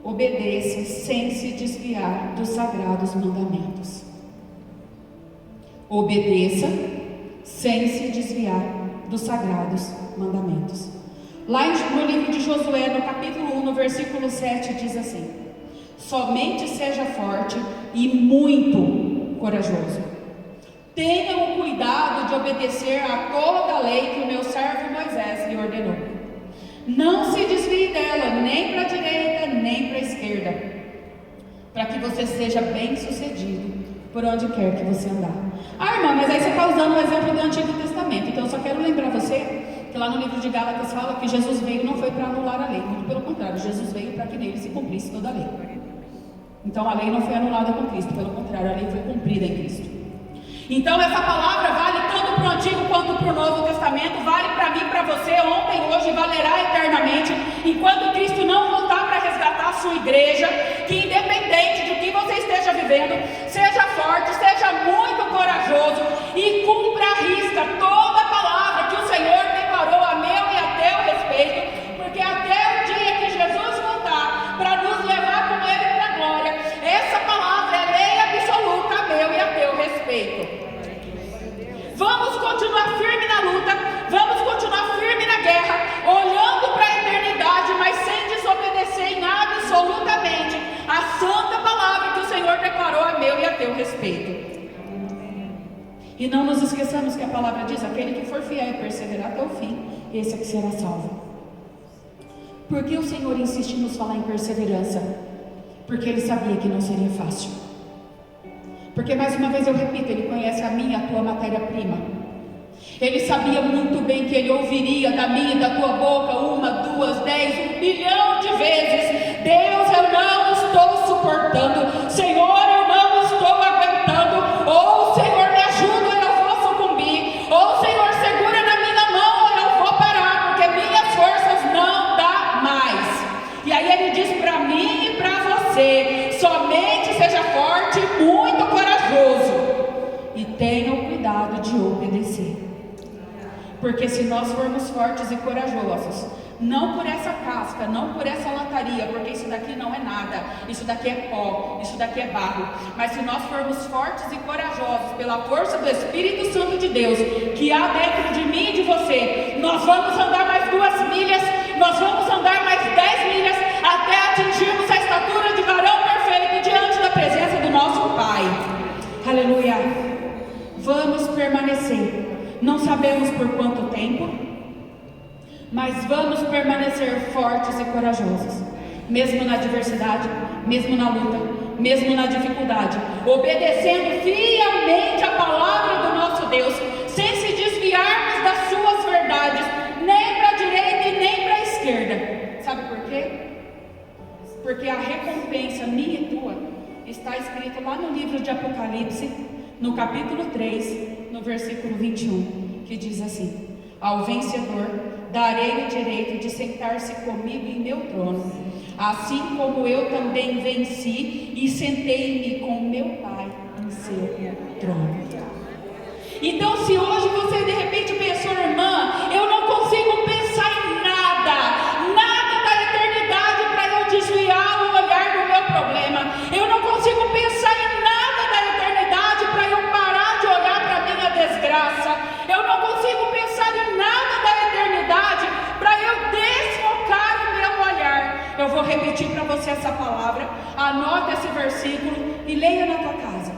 Speaker 2: Obedeça sem se desviar dos sagrados mandamentos. Obedeça sem se desviar dos sagrados mandamentos. Lá no livro de Josué, no capítulo 1, no versículo 7, diz assim: somente seja forte e muito corajoso. Tenha o cuidado de obedecer a toda a lei que o meu servo Moisés lhe ordenou. Não se desvie dela, nem para a direita, nem para a esquerda, para que você seja bem sucedido por onde quer que você andar. Irmã, mas aí você está usando o exemplo do Antigo Testamento. Então eu só quero lembrar você que lá no livro de Gálatas fala que Jesus veio não foi para anular a lei, muito pelo contrário, Jesus veio para que nele se cumprisse toda a lei. Então a lei não foi anulada com Cristo, pelo contrário, a lei foi cumprida em Cristo. Então essa palavra vale tanto para o Antigo quanto para o Novo Testamento, vale para mim, para você, ontem, hoje, valerá eternamente, enquanto Cristo não voltar para resgatar a sua igreja, que independente do que você esteja vivendo, seja forte, seja muito corajoso e cumpra à risca toda a palavra que o Senhor declarou a meu e a teu respeito, porque até o dia que Jesus voltar para nos levar com Ele para a glória, essa palavra é lei absoluta a meu e a teu respeito. Vamos continuar firme na luta, vamos continuar firme na guerra, olhando para a eternidade, mas sem desobedecer em absolutamente a santa palavra que o Senhor declarou a meu e a teu respeito. E não nos esqueçamos que a palavra diz: aquele que for fiel e perseverar até o fim, esse é que será salvo. Por que o Senhor insiste em nos falar em perseverança? Porque Ele sabia que não seria fácil. Porque, mais uma vez eu repito, Ele conhece a minha e a tua matéria-prima. Ele sabia muito bem que Ele ouviria da minha e da tua boca 1, 2, 10, 1 bilhão de vezes: Deus, eu não estou suportando. Senhor, eu não estou aguentando. Ou Senhor, me ajuda ou eu vou sucumbir. Ou Senhor, segura na minha mão ou eu vou parar, porque minhas forças não dá mais. E aí Ele diz para mim e para você: somente seja forte e muito corajoso, e tenha o cuidado de obedecer. Porque se nós formos fortes e corajosos, não por essa casca, não por essa lataria, porque isso daqui não é nada, isso daqui é pó, isso daqui é barro, mas se nós formos fortes e corajosos pela força do Espírito Santo de Deus que há dentro de mim e de você, nós vamos andar mais 2 milhas, nós vamos andar mais 10 milhas, até atingirmos a estatura de varão perfeito diante da presença do nosso Pai. Aleluia. Vamos permanecer. Não sabemos por quanto tempo, mas vamos permanecer fortes e corajosos, mesmo na adversidade, mesmo na luta, mesmo na dificuldade, obedecendo fielmente a palavra do nosso Deus, sem se desviarmos das suas verdades, nem para a direita e nem para a esquerda. Sabe por quê? Porque a recompensa minha e tua está escrita lá no livro de Apocalipse, no capítulo 3, no versículo 21, que diz assim: ao vencedor darei o direito de sentar-se comigo em meu trono, assim como eu também venci e sentei-me com meu Pai em seu trono. Então, se hoje você de repente pensou: irmã, eu não consigo pensar em nada da eternidade para eu desviar o olhar do meu problema, eu não consigo pensar em nada da eternidade para eu parar de olhar para a minha desgraça, eu não consigo pensar em nada da eternidade para eu desfocar o meu olhar. Eu vou repetir para você essa palavra, anota esse versículo e leia na tua casa.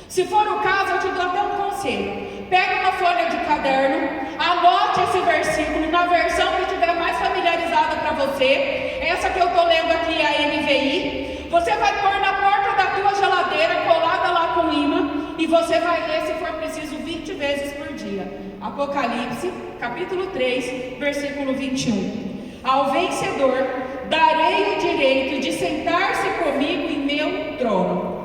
Speaker 2: Se for o caso, eu te dou até um conselho: pega uma folha de caderno, anote esse versículo na versão que estiver mais familiarizada para você. Essa que eu estou lendo aqui é a NVI. Você vai pôr na porta da tua geladeira, colada lá com imã, e você vai ler, se for preciso, 20 vezes por dia. Apocalipse, capítulo 3, versículo 21. Ao vencedor darei o direito de sentar-se comigo em meu trono,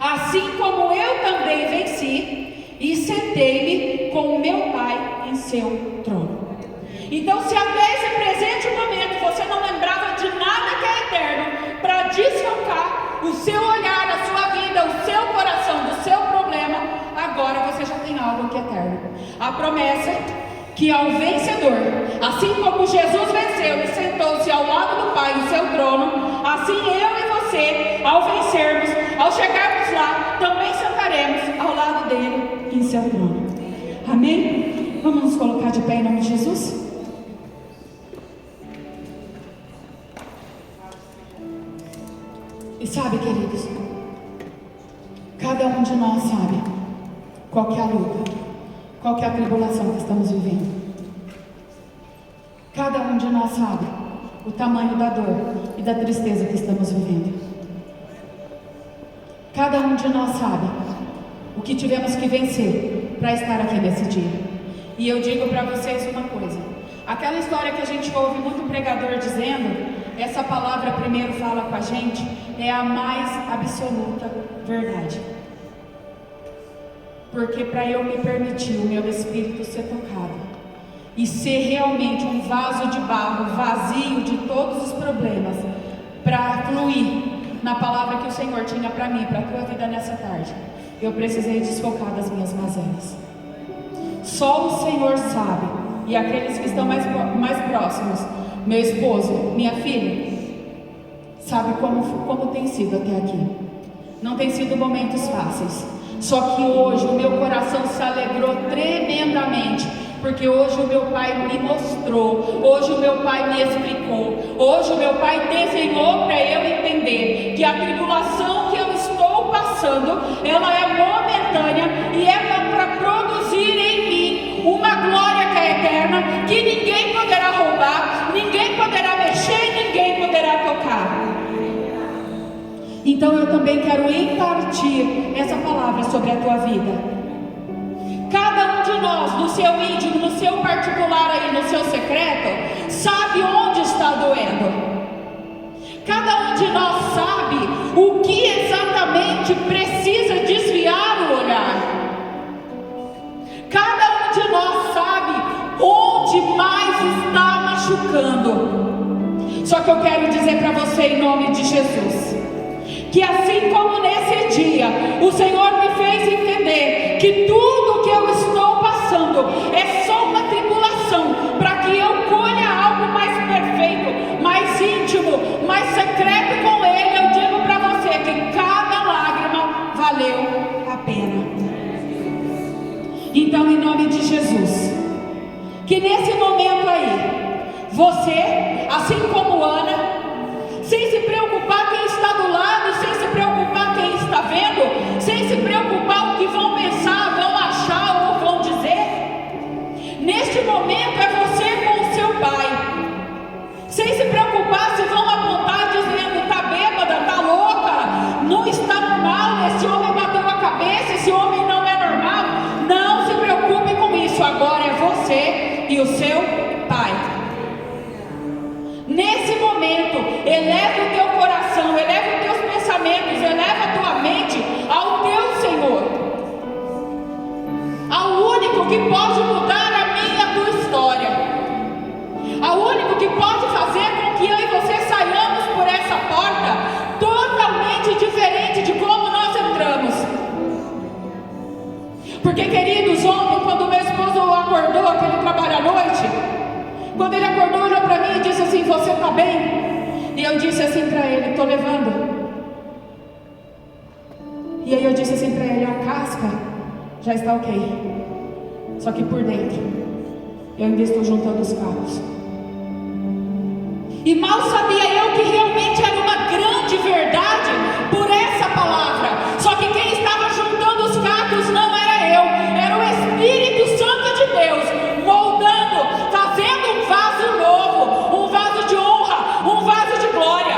Speaker 2: assim como eu também venci e sentei-me com o meu Pai em seu trono. Então, se até esse presente momento você não lembrava de nada que é eterno, para desfocar o seu olhar, a sua vida, o seu coração do seu problema, agora você já tem algo que é eterno. A promessa que ao vencedor, assim como Jesus venceu e sentou-se ao lado do Pai em seu trono, assim eu e você, ao vencermos, ao chegarmos lá, também sentaremos ao lado dele em seu trono. Amém? Vamos nos colocar de pé em nome de Jesus? E sabe, queridos, cada um de nós sabe qual que é a luta, qual que é a tribulação que estamos vivendo. Cada um de nós sabe o tamanho da dor e da tristeza que estamos vivendo. Cada um de nós sabe o que tivemos que vencer para estar aqui nesse dia. E eu digo para vocês uma coisa: aquela história que a gente ouve muito pregador dizendo, essa palavra primeiro fala com a gente, é a mais absoluta verdade. porque para eu me permitir o meu espírito ser tocado e ser realmente um vaso de barro vazio de todos os problemas, para fluir na palavra que o Senhor tinha para mim, para a tua vida nessa tarde, eu precisei desfocar das minhas mazelas. Só o Senhor sabe, e aqueles que estão mais próximos, meu esposo, minha filha, sabe como tem sido até aqui. Não tem sido momentos fáceis, só que hoje o meu coração se alegrou tremendamente, porque hoje o meu pai me mostrou, hoje o meu pai me explicou, hoje o meu pai desenhou para eu entender que a tribulação que eu estou passando, ela é momentânea e é para produzir em mim uma glória que é eterna, que ninguém poderá roubar, ninguém poderá mexer, ninguém poderá tocar. Então eu também quero impartir essa palavra sobre a tua vida. Cada um de nós, no seu íntimo, no seu particular aí, no seu secreto, sabe onde está doendo. Cada um de nós sabe o que exatamente precisa desviar o olhar. Cada um de nós sabe onde mais está machucando. Só que eu quero dizer para você, em nome de Jesus, que assim como nesse dia o Senhor me fez entender que tudo que eu estou passando é só uma tribulação, para que eu colha algo mais perfeito, mais íntimo, mais secreto com Ele, eu digo para você que cada lágrima valeu a pena. Então, em nome de Jesus, que nesse momento aí, você, assim como Ana, sem se preocupar quem está do lado, sem se preocupar quem está vendo, sem se preocupar o que vão pensar, vão achar ou vão dizer, neste momento é você com o seu pai, sem se preocupar se vão apontar dizendo: está bêbada, está louca, não está normal, esse homem bateu a cabeça, esse homem não é normal. Não se preocupe com isso, agora é você e o seu pai. Nesse momento, eleva o teu coração, eleva os teus pensamentos, eleva a tua mente ao teu Senhor, ao único que pode mudar a minha e a tua história, ao único que pode fazer com que eu e você saiamos por essa porta totalmente diferente de como nós entramos. Porque, queridos, ontem, quando meu esposo acordou, que ele trabalha à noite, quando ele acordou, olhou para mim e disse assim: você está bem? E eu disse assim para ele: estou levando. E aí eu disse assim para ele: a casca já está ok, só que por dentro eu ainda estou juntando os cabos. E mal sabia eu que realmente era uma grande verdade por essa palavra. Só que quem estava juntando os cacos não era eu, era o Espírito Santo de Deus, moldando, fazendo um vaso novo, um vaso de honra, um vaso de glória.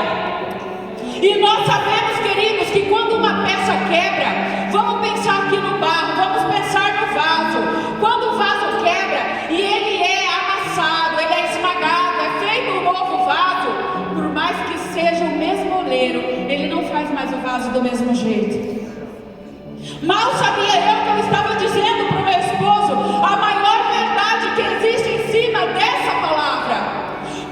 Speaker 2: E nós sabemos, queridos, que quando uma peça quebra, vamos pensar aqui no barro, vamos pensar no vaso. Quando o vaso quebra e ele é amassado, ele é esmagado, é feito um novo vaso, por mais que seja o mesmo oleiro, ele não faz mais o vaso do mesmo jeito. Mal sabia eu que eu estava dizendo para o meu esposo a maior verdade que existe em cima dessa palavra.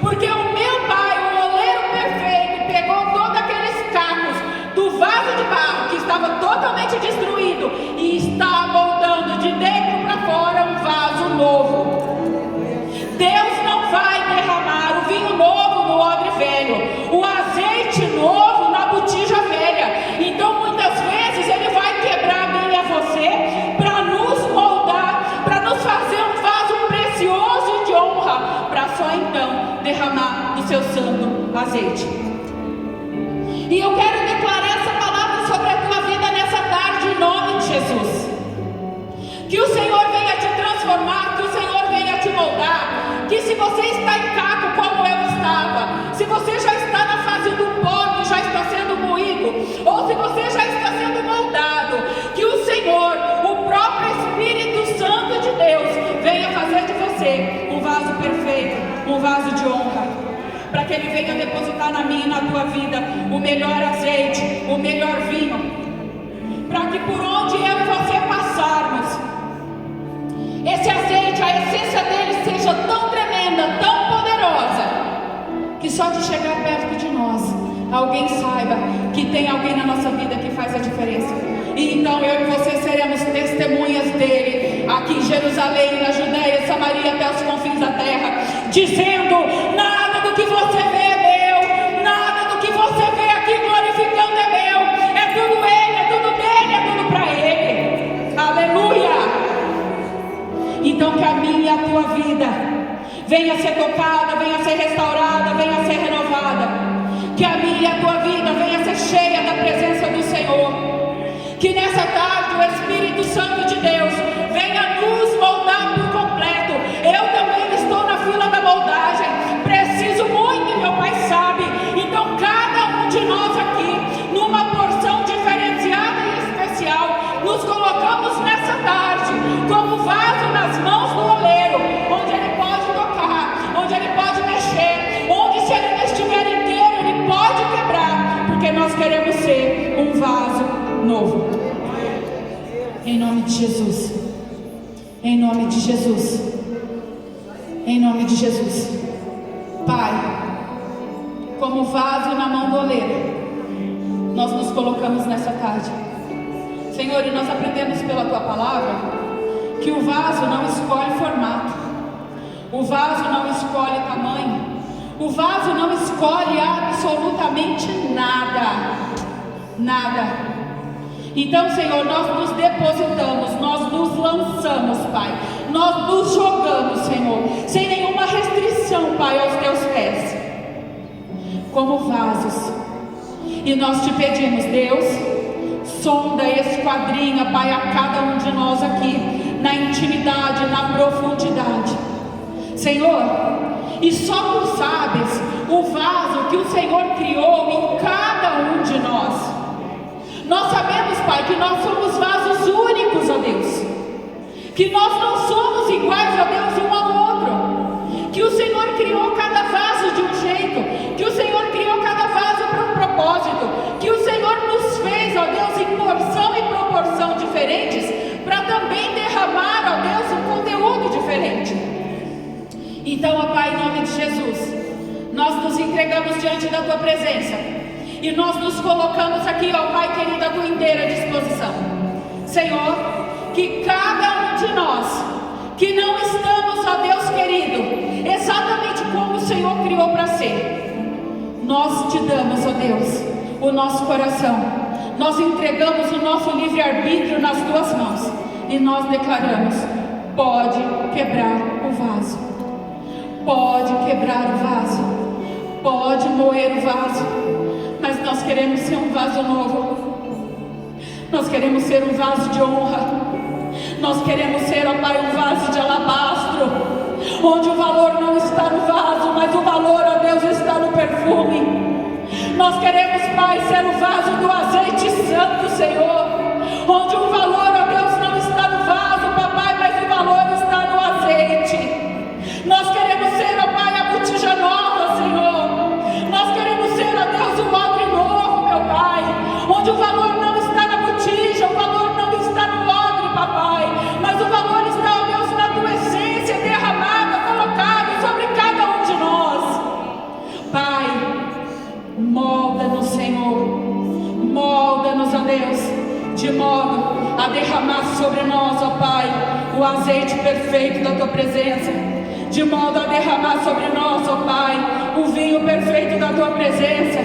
Speaker 2: Porque o meu pai, o oleiro perfeito, pegou todos aqueles cacos do vaso de barro que estava totalmente destruído e está moldando de dentro para fora um vaso novo. Deus não vai derramar o vinho novo no odre velho, o azeite novo na botija velha. Então muitas vezes Ele vai quebrar a mim e a você para nos moldar, para nos fazer um vaso precioso de honra, para só então derramar do seu santo azeite. E eu quero declarar essa palavra sobre a tua vida nessa tarde, em nome de Jesus. Que o Senhor venha te transformar, que o Senhor venha te moldar. Que se você está em caco como eu estava, se você já está na fase do pó, que já está sendo moído, ou se você já está sendo moldado, que o Senhor, o próprio Espírito Santo de Deus, venha fazer de você um vaso perfeito, um vaso de honra, para que Ele venha depositar na minha e na tua vida o melhor azeite, o melhor vinho, para que por onde eu e você passarmos, esse azeite, a essência dele seja tão tremenda, tão poderosa, que só de chegar perto de nós, alguém saiba que tem alguém na nossa vida que faz a diferença. E então eu e você seremos testemunhas dele, aqui em Jerusalém, na Judéia, Samaria, até os confins da terra, dizendo: nada do que você vê é meu, nada do que você vê aqui glorificando é meu, é tudo ele, é tudo dele, é tudo para ele. Aleluia! Então que a minha e a tua vida venha ser tocada, venha ser restaurada, venha ser renovada. Que a minha e a tua vida venha ser cheia da presença do Senhor. Que nessa tarde o Espírito Santo de Deus venha nos moldar por completo. Eu também estou na fila da moldagem, preciso muito, e meu Pai sabe. Então cada um de nós aqui, numa porção diferenciada e especial, nos colocamos nessa tarde como vaso nas mãos do oleiro, onde ele pode tocar, onde ele pode mexer, onde, se ele não estiver inteiro, ele pode quebrar, porque nós queremos ser um vaso novo. Em nome de Jesus. Em nome de Jesus. Em nome de Jesus. Pai, como vaso na mão do oleiro, nós nos colocamos nessa tarde. Senhor, e nós aprendemos pela tua palavra que o vaso não escolhe formato, o vaso não escolhe tamanho, o vaso não escolhe absolutamente nada. Nada. Então, Senhor, nós nos depositamos, nós nos lançamos, Pai, nós nos jogamos, Senhor, sem nenhuma restrição, Pai, aos teus pés, como vasos. E nós te pedimos, Deus, sonda, esquadrinha, Pai, a cada um de nós aqui, na intimidade, na profundidade, Senhor. E só tu sabes o vaso que o Senhor criou em cada um de nós. Nós sabemos, Pai, que nós somos vasos únicos, ó Deus, que nós não somos iguais, ó Deus, um ao outro, que o Senhor criou cada vaso de um jeito, que o Senhor criou cada vaso para um propósito, que o Senhor nos fez, ó Deus, em porção e proporção diferentes, para também derramar, ó Deus, um conteúdo diferente. Então, ó Pai, em nome de Jesus, nós nos entregamos diante da tua presença. E nós nos colocamos aqui, ó Pai querido, à tua inteira disposição. Senhor, que cada um de nós, que não estamos, ó Deus querido, exatamente como o Senhor criou para ser, nós te damos, ó Deus, o nosso coração. Nós entregamos o nosso livre-arbítrio nas tuas mãos. E nós declaramos: pode quebrar o vaso. Pode quebrar o vaso. Pode moer o vaso. Mas nós queremos ser um vaso novo. Nós queremos ser um vaso de honra. Nós queremos ser, ó Pai, um vaso de alabastro, onde o valor não está no vaso, mas o valor, ó Deus, está no perfume. Nós queremos, Pai, ser o vaso do azeite santo, Senhor, onde o valor, ó Deus, não está no vaso, papai, mas o valor está no azeite. Nós queremos ser, ó Pai, a botija nova, Senhor. Nós queremos ser, ó Deus, o odre novo, meu Pai, onde o valor não está na botija, o valor não está no odre, papai, mas o valor está, ó Deus, na tua essência derramada, colocada sobre cada um de nós. Pai, molda-nos, Senhor, molda-nos, ó Deus, de modo a derramar sobre nós, ó Pai, o azeite perfeito da tua presença, de modo a derramar sobre nós, ó Pai, o vinho perfeito da tua presença,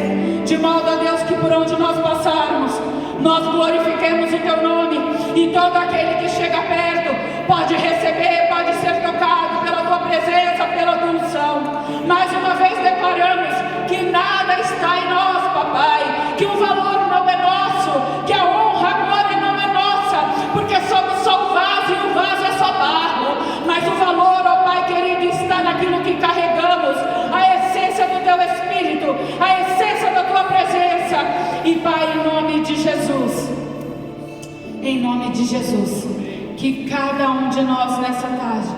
Speaker 2: de modo, ó Deus, que por onde nós passarmos, nós glorifiquemos o teu nome, e todo aquele que chega perto pode receber, pode ser tocado pela tua presença, pela tua unção. Mais uma vez declaramos que nada está em nós, papai, que o valor não é nosso, que a honra, a glória não é nossa, porque somos só o vaso e o vaso é só barro, mas o valor, ó Pai querido, está naquilo que carregamos, a essência do teu Espírito, a essência da tua presença. E Pai, em nome de Jesus, em nome de Jesus, que cada um de nós nessa tarde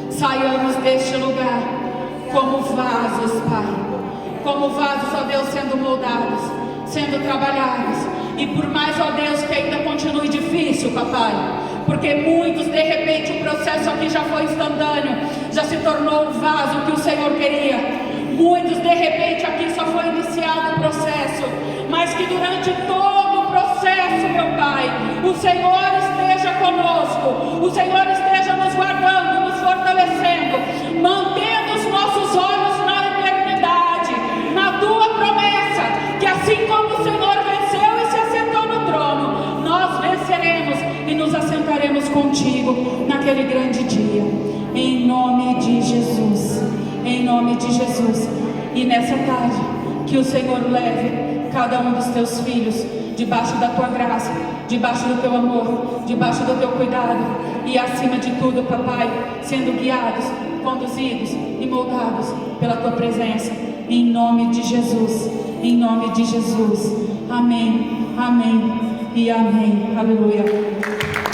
Speaker 2: saiamos deste lugar como vasos, Pai, como vasos, ó Deus, sendo moldados, sendo trabalhados. E por mais, ó Deus, que ainda continue difícil, papai, porque muitos, de repente, o processo aqui já foi instantâneo, já se tornou o vaso que o Senhor queria. Muitos, de repente, aqui só foi iniciado o processo, mas que durante todo o processo, meu Pai, o Senhor esteja conosco, o Senhor esteja nos guardando, nos fortalecendo, mantendo os nossos olhos na eternidade, na Tua promessa, que assim como o Senhor venceu e se assentou no trono, nós venceremos e nos assentaremos contigo naquele grande dia, em nome de Jesus, em nome de Jesus. E nessa tarde, que o Senhor leve cada um dos teus filhos debaixo da tua graça, debaixo do teu amor, debaixo do teu cuidado, e acima de tudo, papai, sendo guiados, conduzidos e moldados pela tua presença, em nome de Jesus, em nome de Jesus. Amém, amém e amém. Aleluia.